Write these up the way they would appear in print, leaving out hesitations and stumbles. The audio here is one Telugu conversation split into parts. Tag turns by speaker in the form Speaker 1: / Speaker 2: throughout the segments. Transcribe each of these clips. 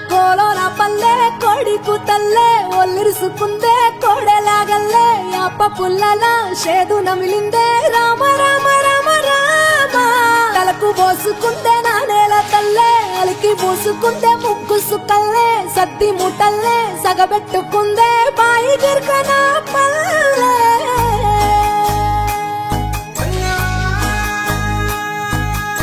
Speaker 1: కోలోన పల్లె కొడికు తల్లే ఒల్లిరుసుకుందే కోడెలాగల్లే యాప పుల్లల షేదు నమిలిందే రామ రామ రామ రామ తలకు పోసుకుందే నా నేల తల్లే అలికి పూసుకుందే ముగ్గు సుక్కల్లే సద్ది ముట్టల్లే సగబెట్టుకుందే బాయి గిర్కన పల్లె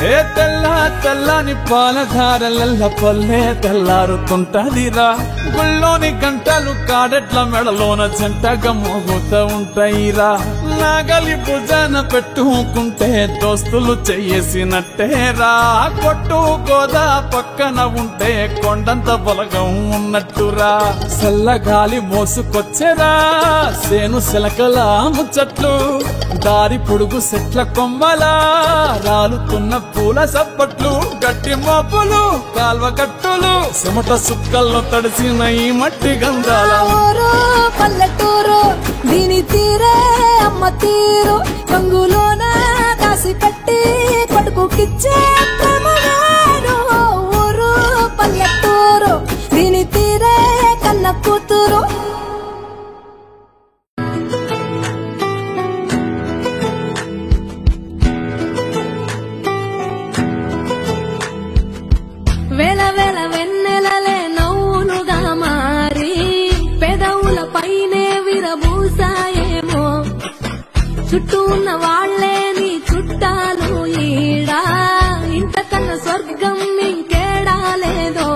Speaker 2: ఏ తెల్ల తెల్లని పాలధారలల్ల పల్లె తెల్లారుతుంటదిరా గుళ్ళోని గంటలు కాడెట్ల మెడలోన జంటగా మోగుతూ ఉంటాయిరా నాగలి భుజాన పెట్టుకుంటే దోస్తులు చెయ్యేసినట్టేరా కొట్టు గోదా పక్కన ఉంటే కొండంత బలగం ఉన్నట్టురా చల్లగాలి మోసుకొచ్చెరా సేను శిలకల ముచ్చట్లు దారి పొడుగు చెట్ల కొమ్మలా రాలుతున్న పూల సప్పట్లు గట్టి మోపులు కాల్వ కట్టులు చెమట సుక్కల్లో తడిసిన ఈ మట్టి గంధాల
Speaker 1: ఊరు పల్లెటూరు దీని తీరే అమ్మ తీరు రంగులోన కాసి పెట్టి కొడుకుకిచ్చే ప్రేమగారు ఊరు పల్లెటూరు దీని తీరే కన్న కూతురు వేల వేల వెన్నెలలే నవ్వులుగా మారి పెదవుల పైనే విరబూసాయేమో చుట్టూ ఉన్న వాళ్లే నీ చుట్టాలు ఈడా ఇంతకన్నా స్వర్గం ఇంకేడా లేదో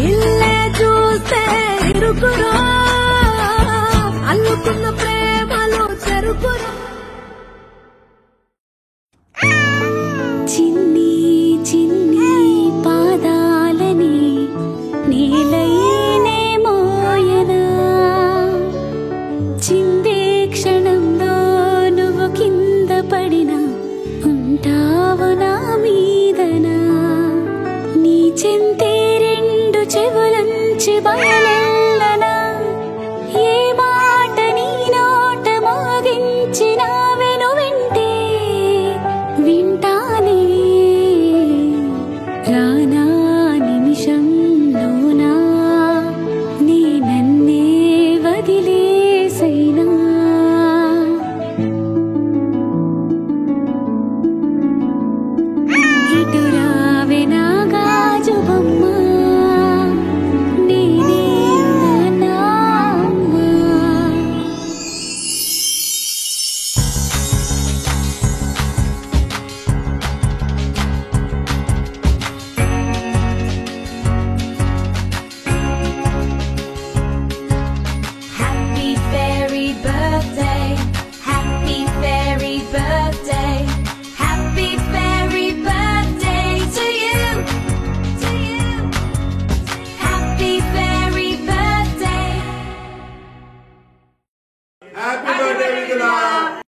Speaker 1: ఇల్లే చూస్తే ఇరుకురో అల్లుకున్న ప్రేమలో చెరుకురో
Speaker 3: చిన్ని చిన్ని పాదాలని నీలైనే మోయనా చిందే క్షణంలో నువ్వు కింద పడినా ఉంటావు నా మీదనా నీ చెంతే రెండు చెవులంచి బయలెల్లనా ఏ మాట నీ నోట మోగించినా